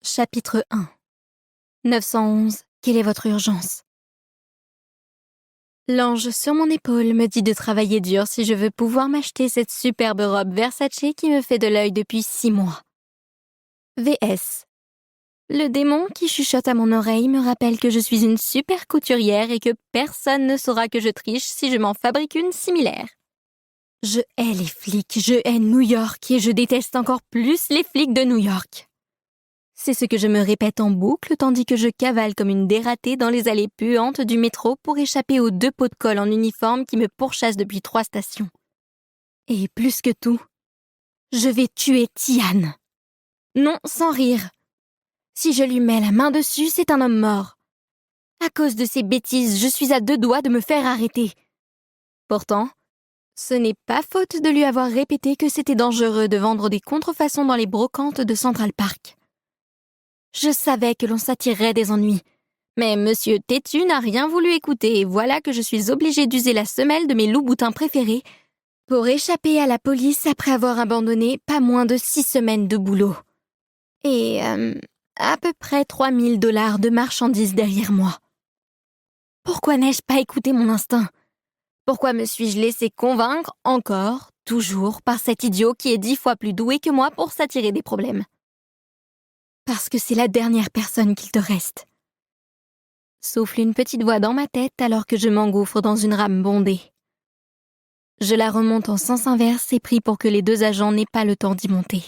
Chapitre 1 911. Quelle est votre urgence? L'ange sur mon épaule me dit de travailler dur si je veux pouvoir m'acheter cette superbe robe Versace qui me fait de l'œil depuis 6 mois. VS. Le démon qui chuchote à mon oreille me rappelle que je suis une super couturière et que personne ne saura que je triche si je m'en fabrique une similaire. Je hais les flics, je hais New York et je déteste encore plus les flics de New York. C'est ce que je me répète en boucle tandis que je cavale comme une dératée dans les allées puantes du métro pour échapper aux 2 pots de colle en uniforme qui me pourchassent depuis 3 stations. Et plus que tout, je vais tuer Tian. Non, sans rire. Si je lui mets la main dessus, c'est un homme mort. À cause de ces bêtises, je suis à 2 doigts de me faire arrêter. Pourtant, ce n'est pas faute de lui avoir répété que c'était dangereux de vendre des contrefaçons dans les brocantes de Central Park. Je savais que l'on s'attirerait des ennuis. Mais Monsieur Têtu n'a rien voulu écouter et voilà que je suis obligée d'user la semelle de mes loups-boutins préférés pour échapper à la police après avoir abandonné pas moins de 6 semaines de boulot. Et à peu près 3 000 $ de marchandises derrière moi. Pourquoi n'ai-je pas écouté mon instinct? Pourquoi me suis-je laissé convaincre encore, toujours, par cet idiot qui est 10 fois plus doué que moi pour s'attirer des problèmes? Parce que c'est la dernière personne qu'il te reste. Souffle une petite voix dans ma tête alors que je m'engouffre dans une rame bondée. Je la remonte en sens inverse et prie pour que les 2 agents n'aient pas le temps d'y monter.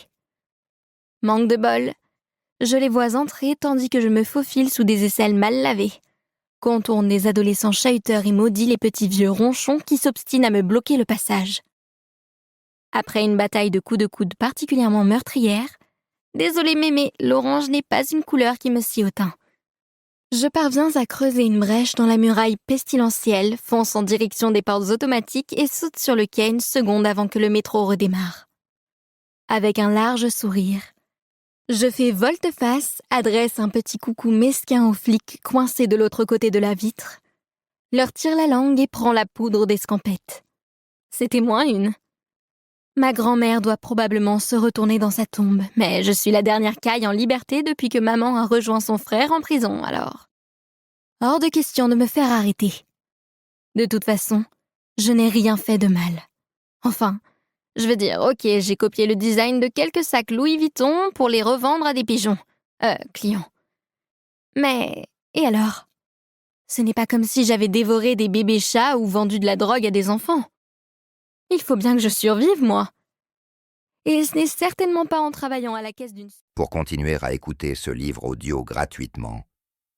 Manque de bol, je les vois entrer tandis que je me faufile sous des aisselles mal lavées, contourne des adolescents chahuteurs et maudis les petits vieux ronchons qui s'obstinent à me bloquer le passage. Après une bataille de coups de coude particulièrement meurtrière, désolée mémé, l'orange n'est pas une couleur qui me sied au teint. Je parviens à creuser une brèche dans la muraille pestilentielle, fonce en direction des portes automatiques et saute sur le quai une seconde avant que le métro redémarre. Avec un large sourire, je fais volte-face, adresse un petit coucou mesquin aux flics coincés de l'autre côté de la vitre, leur tire la langue et prend la poudre d'escampette. C'était moins une. Ma grand-mère doit probablement se retourner dans sa tombe, mais je suis la dernière caille en liberté depuis que maman a rejoint son frère en prison, alors. Hors de question de me faire arrêter. De toute façon, je n'ai rien fait de mal. Enfin, je veux dire, ok, j'ai copié le design de quelques sacs Louis Vuitton pour les revendre à des pigeons. Clients. Mais, et alors? Ce n'est pas comme si j'avais dévoré des bébés chats ou vendu de la drogue à des enfants. Il faut bien que je survive, moi. Et ce n'est certainement pas en travaillant à la caisse d'une... Pour continuer à écouter ce livre audio gratuitement,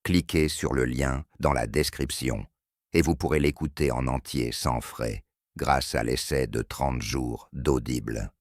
cliquez sur le lien dans la description et vous pourrez l'écouter en entier sans frais grâce à l'essai de 30 jours d'Audible.